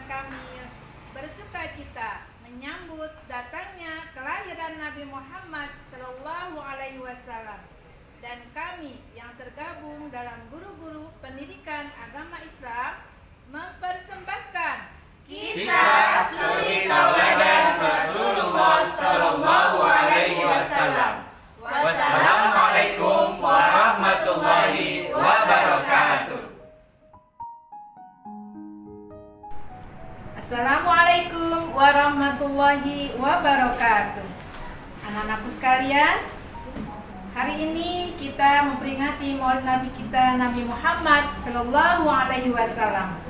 kami bersukacita menyambut datangnya kelahiran Nabi Muhammad Sallallahu Alaihi Wasallam, dan kami yang tergabung dalam guru-guru pendidikan agama Islam mempersembahkan kisah suri tauladan Rasulullah Sallallahu Alaihi Wasallam. Wassalamualaikum warahmatullahi wabarakatuh. Assalamualaikum warahmatullahi wabarakatuh. Anak-anakku sekalian, hari ini kita memperingati Maulid Nabi kita Nabi Muhammad Sallallahu Alaihi Wasallam.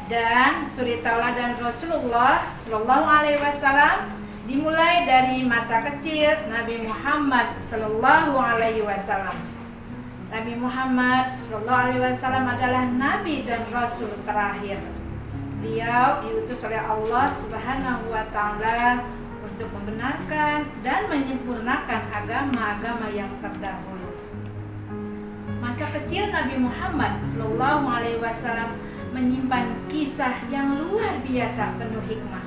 Dan suri tauladan Rasulullah Sallallahu Alaihi Wasallam dimulai dari masa kecil Nabi Muhammad Sallallahu Alaihi Wasallam. Nabi Muhammad Sallallahu Alaihi Wasallam adalah Nabi dan Rasul terakhir. Beliau diutus oleh Allah Subhanahu wa Ta'ala untuk membenarkan dan menyempurnakan agama-agama yang terdahulu. Masa kecil Nabi Muhammad Sallallahu Alaihi Wasallam menyimpan kisah yang luar biasa penuh hikmah.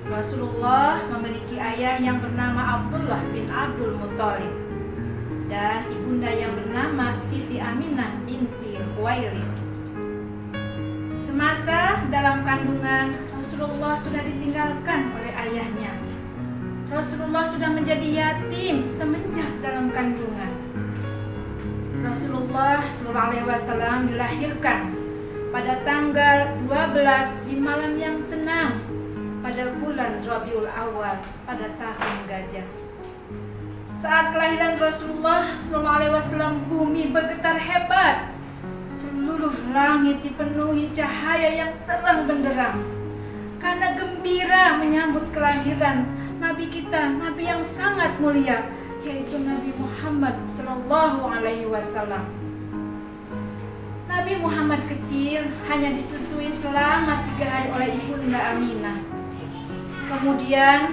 Rasulullah memiliki ayah yang bernama Abdullah bin Abdul Muthalib dan ibunda yang bernama Siti Aminah binti Khuwailid. Semasa dalam kandungan, Rasulullah sudah ditinggalkan oleh ayahnya. Rasulullah sudah menjadi yatim semenjak dalam kandungan. Rasulullah SAW dilahirkan pada tanggal 12 di malam yang tenang pada bulan Rabiul Awal pada tahun gajah. Saat kelahiran Rasulullah SAW, bumi bergetar hebat. Seluruh langit dipenuhi cahaya yang terang benderang karena gembira menyambut kelahiran Nabi kita, Nabi yang sangat mulia, yaitu Nabi Muhammad Sallallahu Alaihi Wasallam. Nabi Muhammad kecil hanya disusui selama 3 hari oleh ibunda Aminah. Kemudian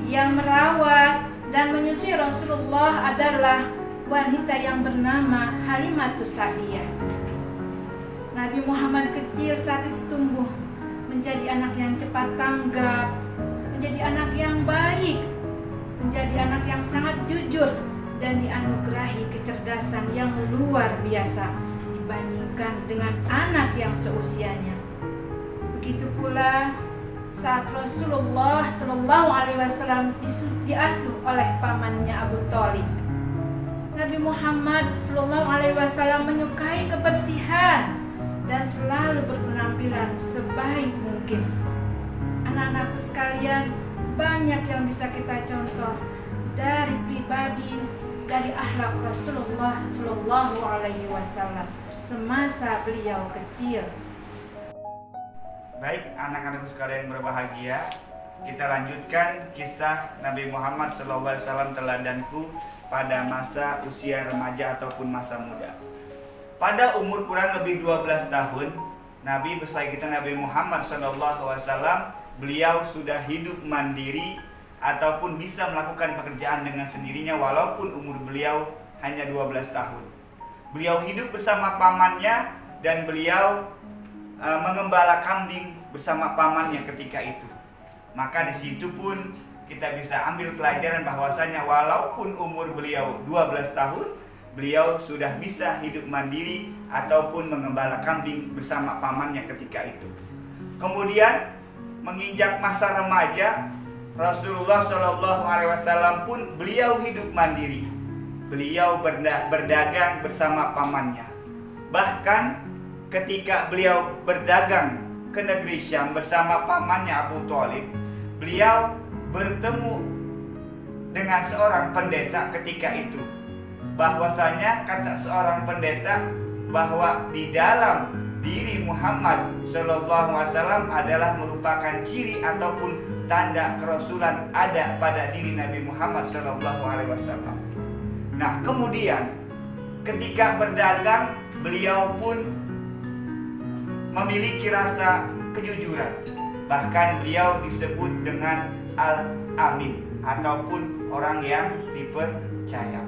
yang merawat dan menyusui Rasulullah adalah wanita yang bernama Halimatus Sa'diyah. Nabi Muhammad kecil saat itu tumbuh menjadi anak yang cepat tanggap, menjadi anak yang baik, menjadi anak yang sangat jujur, dan dianugerahi kecerdasan yang luar biasa dibandingkan dengan anak yang seusianya. Begitu pula saat Rasulullah Shallallahu Alaihi Wasallam diasuh oleh pamannya Abu Thalib. Nabi Muhammad Shallallahu Alaihi Wasallam menyukai kebersihan dan selalu berpenampilan sebaik mungkin. Anak-anakku sekalian, banyak yang bisa kita contoh dari pribadi, dari akhlak Rasulullah Shallallahu Alaihi Wasallam semasa beliau kecil. Baik, anak-anakku sekalian berbahagia, kita lanjutkan kisah Nabi Muhammad SAW teladanku pada masa usia remaja ataupun masa muda. Pada umur kurang lebih 12 tahun, Nabi besar kita Nabi Muhammad SAW, beliau sudah hidup mandiri ataupun bisa melakukan pekerjaan dengan sendirinya walaupun umur beliau hanya 12 tahun. Beliau hidup bersama pamannya dan beliau mengembala kambing bersama pamannya ketika itu. Maka di situ pun kita bisa ambil pelajaran bahwasanya walaupun umur beliau 12 tahun, beliau sudah bisa hidup mandiri ataupun mengembala kambing bersama pamannya ketika itu. Kemudian menginjak masa remaja, Rasulullah Shallallahu Alaihi Wasallam pun beliau hidup mandiri. Beliau berdagang bersama pamannya. Bahkan ketika beliau berdagang ke negeri Syam bersama pamannya Abu Thalib, beliau bertemu dengan seorang pendeta ketika itu. Bahwasanya kata seorang pendeta bahwa di dalam diri Muhammad Sallallahu Alaihi Wasallam adalah merupakan ciri ataupun tanda kerasulan ada pada diri Nabi Muhammad Sallallahu Alaihi Wasallam. Nah, kemudian ketika berdagang, beliau pun memiliki rasa kejujuran. Bahkan beliau disebut dengan Al-Amin ataupun orang yang dipercaya.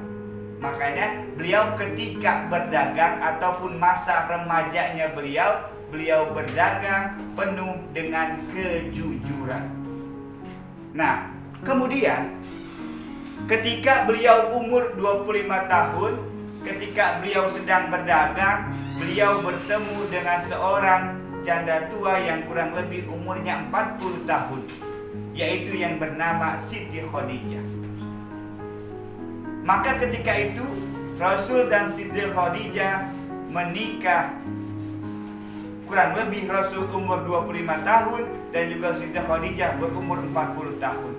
Makanya beliau ketika berdagang ataupun masa remajanya beliau beliau berdagang penuh dengan kejujuran. Nah, kemudian ketika beliau umur 25 tahun, ketika beliau sedang berdagang, beliau bertemu dengan seorang janda tua yang kurang lebih umurnya 40 tahun, yaitu yang bernama Siti Khadijah. Maka ketika itu Rasul dan Siti Khadijah menikah. Kurang lebih Rasul umur 25 tahun dan juga Siti Khadijah berumur 40 tahun.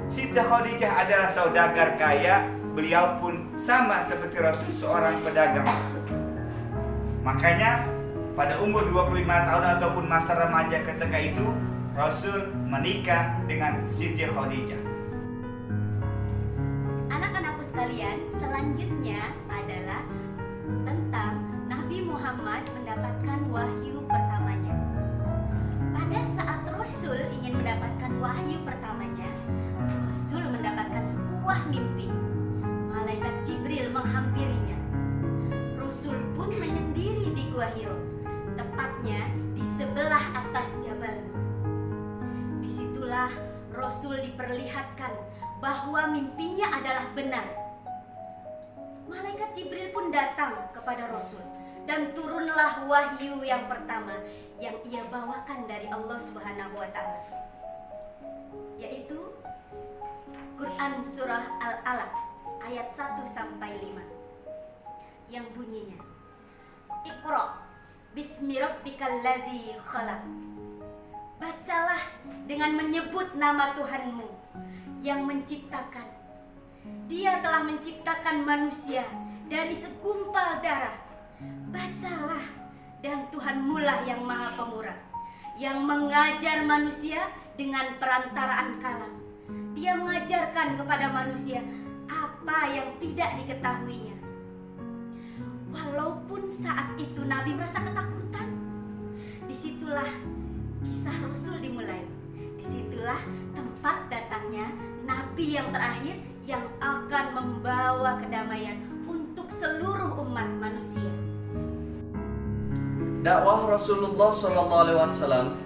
Siti Khadijah adalah saudagar kaya, beliau pun sama seperti Rasul seorang pedagang. Makanya pada umur 25 tahun ataupun masa remaja ketika itu Rasul menikah dengan Siti Khadijah. Anak-anakku sekalian, selanjutnya adalah tentang Nabi Muhammad mendapatkan wahyu pertamanya. Pada saat Rasul ingin mendapatkan wahyu pertamanya, Rasul mendapatkan sebuah mimpi. Malaikat Jibril menghampirinya. Rasul pun menyendiri di Gua Hiro, tepatnya di sebelah atas Jabal Nur. Disitulah Rasul diperlihatkan bahwa mimpinya adalah benar. Malaikat Jibril pun datang kepada Rasul dan turunlah wahyu yang pertama yang ia bawakan dari Allah Subhanahu wa taala, yaitu Quran surah Al-Alaq ayat 1 sampai 5 yang bunyinya, Iqra bismi rabbikal ladzi khalaq. Bacalah dengan menyebut nama Tuhanmu yang menciptakan. Dia telah menciptakan manusia dari segumpal darah. Bacalah, dan Tuhanmu lah yang maha pemurah, yang mengajar manusia dengan perantaraan kalam. Dia mengajarkan kepada manusia apa yang tidak diketahuinya. Walaupun saat itu Nabi merasa ketakutan, disitulah kisah Rasul dimulai. Disitulah tempat datangnya Nabi yang terakhir yang akan membawa kedamaian untuk seluruh umat manusia. Dakwah Rasulullah SAW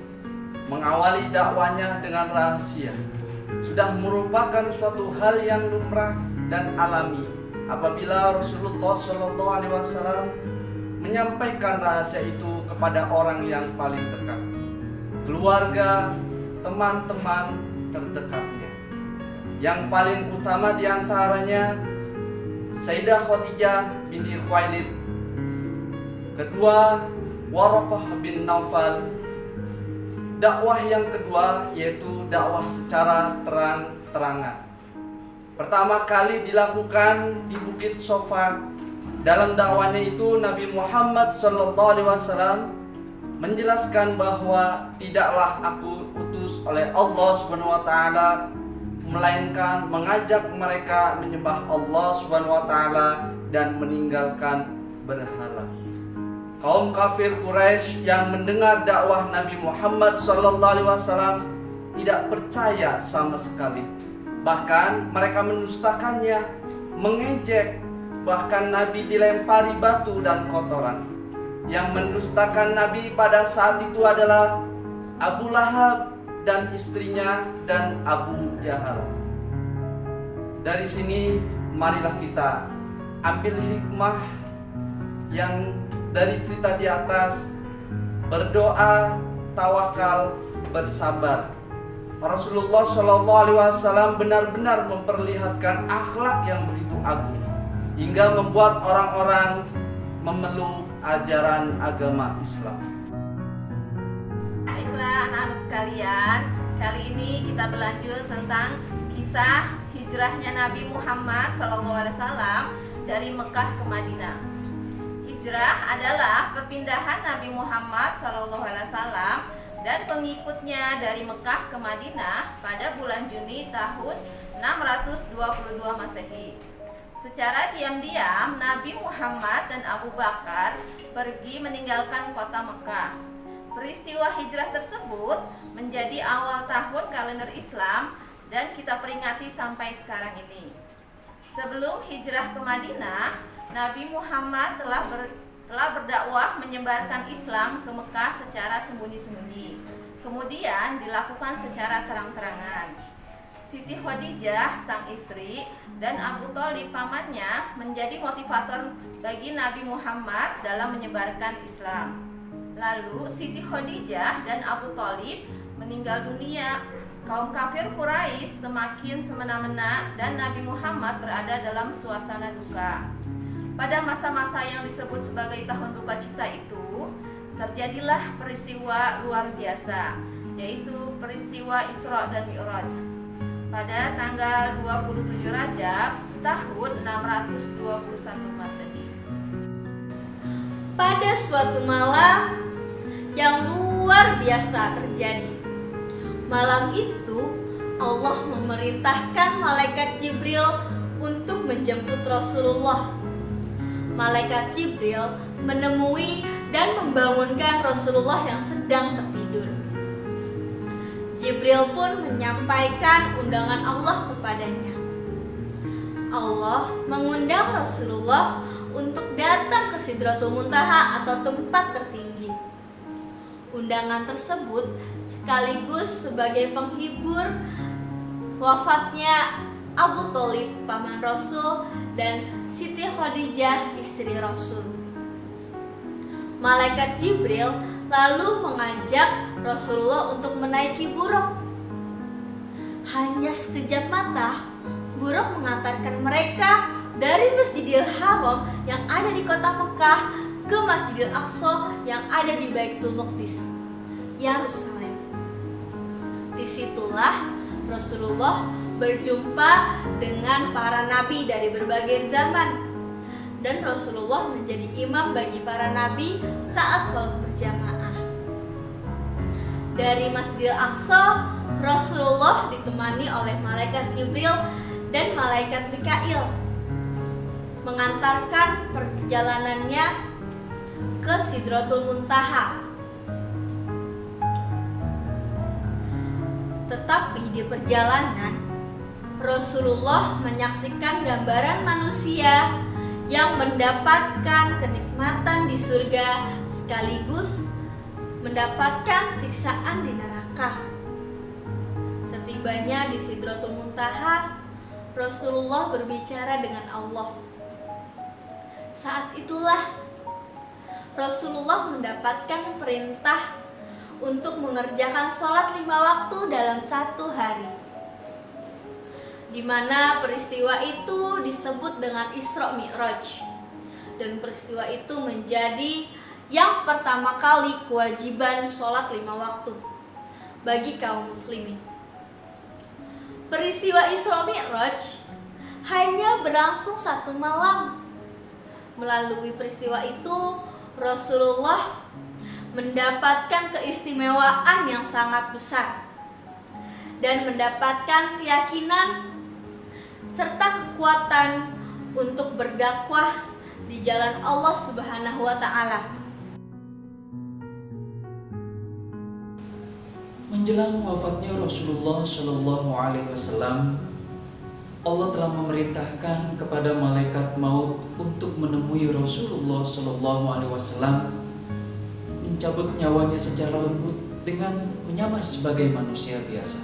mengawali dakwanya dengan rahasia. Sudah merupakan suatu hal yang lumrah dan alami apabila Rasulullah SAW menyampaikan rahasia itu kepada orang yang paling dekat, keluarga, teman-teman terdekatnya. Yang paling utama diantaranya Sayyidah Khadijah binti Khuwailid, kedua Waraqah bin Naufal. Dakwah yang kedua yaitu dakwah secara terang-terangan. Pertama kali dilakukan di Bukit Sofa. Dalam dakwanya itu Nabi Muhammad SAW menjelaskan bahwa tidaklah aku utus oleh Allah SWT melainkan mengajak mereka menyembah Allah SWT dan meninggalkan berhala. Kaum kafir Quraisy yang mendengar dakwah Nabi Muhammad SAW tidak percaya sama sekali. Bahkan mereka mendustakannya, mengejek, bahkan Nabi dilempari batu dan kotoran. Yang mendustakan Nabi pada saat itu adalah Abu Lahab dan istrinya dan Abu Jahal. Dari sini marilah kita ambil hikmah yang dari cerita di atas, berdoa, tawakal, bersabar. Rasulullah SAW benar-benar memperlihatkan akhlak yang begitu agung hingga membuat orang-orang memeluk ajaran agama Islam. Baiklah anak-anak sekalian, kali ini kita berlanjut tentang kisah hijrahnya Nabi Muhammad SAW dari Mekah ke Madinah. Hijrah adalah perpindahan Nabi Muhammad SAW dan pengikutnya dari Mekah ke Madinah pada bulan Juni tahun 622 Masehi. Secara diam-diam Nabi Muhammad dan Abu Bakar pergi meninggalkan kota Mekah. Peristiwa hijrah tersebut menjadi awal tahun kalender Islam dan kita peringati sampai sekarang ini. Sebelum hijrah ke Madinah, Nabi Muhammad telah telah berdakwah menyebarkan Islam ke Mekah secara sembunyi-sembunyi. Kemudian dilakukan secara terang-terangan. Siti Khadijah, sang istri, dan Abu Thalib pamannya menjadi motivator bagi Nabi Muhammad dalam menyebarkan Islam. Lalu Siti Khadijah dan Abu Thalib meninggal dunia. Kaum kafir Quraisy semakin semena-mena dan Nabi Muhammad berada dalam suasana duka. Pada masa-masa yang disebut sebagai tahun duka cita itu, terjadilah peristiwa luar biasa, yaitu peristiwa Isra dan Mi'raj. Pada tanggal 27 Rajab tahun 621 Masehi. Pada suatu malam yang luar biasa terjadi. Malam itu Allah memerintahkan malaikat Jibril untuk menjemput Rasulullah. Malaikat Jibril menemui dan membangunkan Rasulullah yang sedang tertidur. Jibril pun menyampaikan undangan Allah kepadanya. Allah mengundang Rasulullah untuk datang ke Sidratul Muntaha atau tempat tertinggi. Undangan tersebut sekaligus sebagai penghibur wafatnya Abu Thalib, paman Rasul, dan Siti Khadijah, istri Rasul. Malaikat Jibril lalu mengajak Rasulullah untuk menaiki buruk. Hanya sekejap mata, buruk mengantarkan mereka dari Masjidil Haram yang ada di kota Mekah ke Masjidil Aqsa yang ada di Baitul Maqdis, Yerusalem. Disitulah Rasulullah berjumpa dengan para nabi dari berbagai zaman, dan Rasulullah menjadi imam bagi para nabi saat sholat berjamaah. Dari Masjidil Aqsa, Rasulullah ditemani oleh malaikat Jibril dan malaikat Mikail mengantarkan perjalanannya ke Sidratul Muntaha. Tetapi di perjalanan, Rasulullah menyaksikan gambaran manusia yang mendapatkan kenikmatan di surga sekaligus mendapatkan siksaan di neraka. Setibanya di Sidratul Muntaha, Rasulullah berbicara dengan Allah. Saat itulah Rasulullah mendapatkan perintah untuk mengerjakan sholat 5 waktu dalam 1 hari, di mana peristiwa itu disebut dengan Isra Mi'raj, dan peristiwa itu menjadi yang pertama kali kewajiban sholat 5 waktu bagi kaum muslimin. Peristiwa Isra Mi'raj hanya berlangsung 1 malam. Melalui peristiwa itu, Rasulullah mendapatkan keistimewaan yang sangat besar dan mendapatkan keyakinan serta kekuatan untuk berdakwah di jalan Allah Subhanahu wa taala. Menjelang wafatnya Rasulullah Shallallahu Alaihi Wasallam, Allah telah memerintahkan kepada malaikat maut untuk menemui Rasulullah Shallallahu Alaihi Wasallam, mencabut nyawanya secara lembut dengan menyamar sebagai manusia biasa.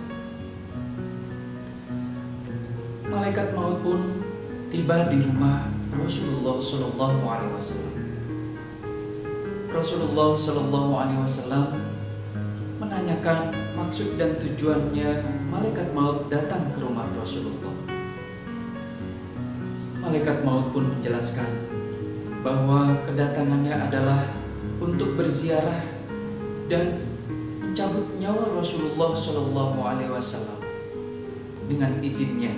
Malaikat maut pun tiba di rumah Rasulullah Shallallahu Alaihi Wasallam. Rasulullah Shallallahu Alaihi Wasallam menanyakan maksud dan tujuannya malaikat maut datang ke rumah Rasulullah. Malaikat maut pun menjelaskan bahwa kedatangannya adalah untuk berziarah dan mencabut nyawa Rasulullah Shallallahu Alaihi Wasallam dengan izinnya.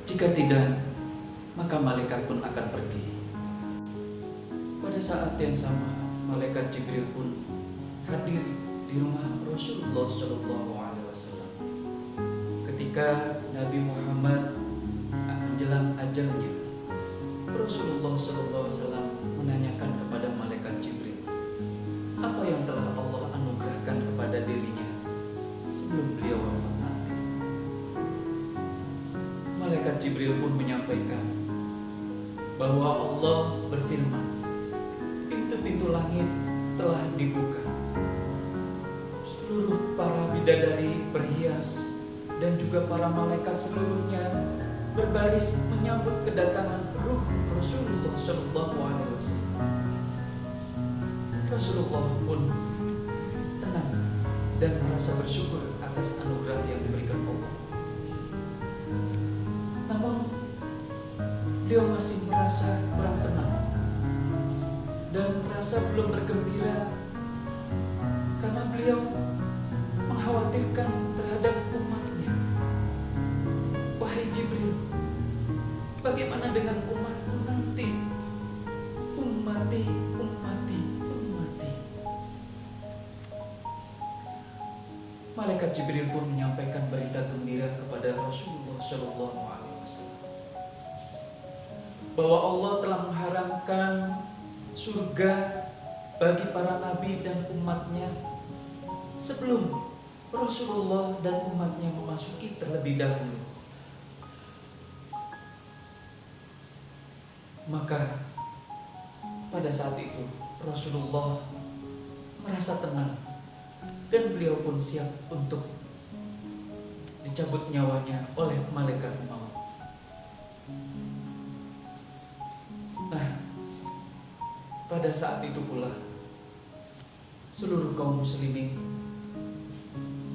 Jika tidak, maka malaikat pun akan pergi. Pada saat yang sama, malaikat Jibril pun hadir di rumah Rasulullah Shallallahu Alaihi Wasallam ketika Nabi Muhammad menjelang ajalnya. Rasulullah Shallallahu Alaihi Wasallam menanyakan kepada malaikat Jibril apa yang telah Allah anugerahkan kepada dirinya sebelum beliau wafat nanti. Malaikat Jibril pun menyampaikan bahwa Allah berfirman, pintu-pintu langit telah dibuka. Seluruh para bidadari berhias dan juga para malaikat seluruhnya berbaris menyambut kedatangan ruh Rasulullah Shallallahu Alaihi Wasallam. Rasulullah pun tenang dan merasa bersyukur atas anugerah yang diberikan Allah. Namun beliau masih merasa kurang tenang dan merasa belum bergembira karena beliau mengkhawatirkan terhadap umatnya. Wahai Jibril, bagaimana dengan umatku nanti? Ummati, ummati, ummati. Malaikat Jibril pun menyampaikan berita gembira kepada Rasulullah Shallallahu Alaihi Wasallam bahwa Allah telah mengharamkan surga bagi para nabi dan umatnya sebelum Rasulullah dan umatnya memasuki terlebih dahulu. Maka pada saat itu Rasulullah merasa tenang dan beliau pun siap untuk dicabut nyawanya oleh malaikat maut. Nah, pada saat itu pula seluruh kaum muslimin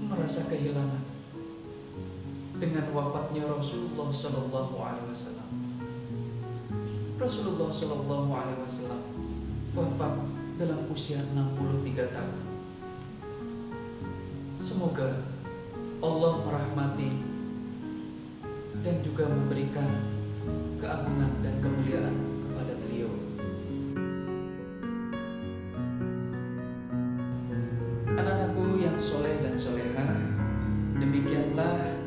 merasa kehilangan dengan wafatnya Rasulullah Shallallahu Alaihi Wasallam. Rasulullah Shallallahu Alaihi Wasallam wafat dalam usia 63 tahun. Semoga Allah merahmati dan juga memberikan keagungan dan kemuliaan kepada beliau. Anak-anakku yang soleh dan soleha, demikianlah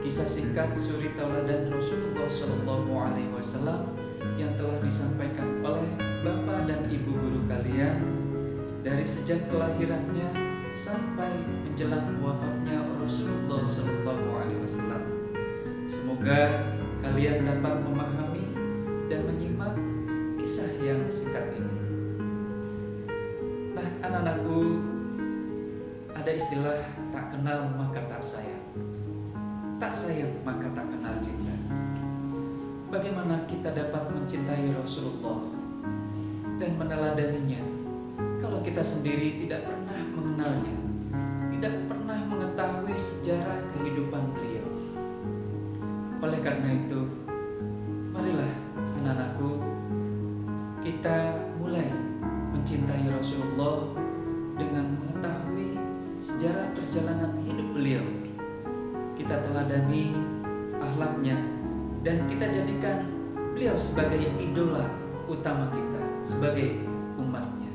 kisah singkat suri tauladan Rasulullah Shallallahu Alaihi Wasallam yang telah disampaikan oleh bapak dan ibu guru kalian dari sejak kelahirannya sampai menjelang wafatnya Rasulullah Shallallahu Alaihi Wasallam. Semoga kalian dapat memahami dan menyimak kisah yang singkat ini. Nah, anak-anakku, ada istilah tak kenal maka tak sayang, tak sayang maka tak kenal cinta. Bagaimana kita dapat mencintai Rasulullah dan meneladaninya kalau kita sendiri tidak pernah mengenalnya, tidak pernah mengetahui sejarah kehidupan beliau. Oleh karena itu, marilah anak-anakku, kita mulai mencintai Rasulullah dengan mengetahui sejarah perjalanan hidup beliau. Kita teladani akhlaknya dan kita jadikan beliau sebagai idola utama kita, sebagai umatnya.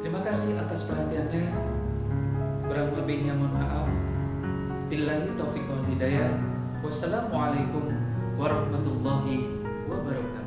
Terima kasih atas perhatiannya. Kurang lebihnya mohon maaf. Billahi taufiq wal hidayah. Wassalamualaikum warahmatullahi wabarakatuh.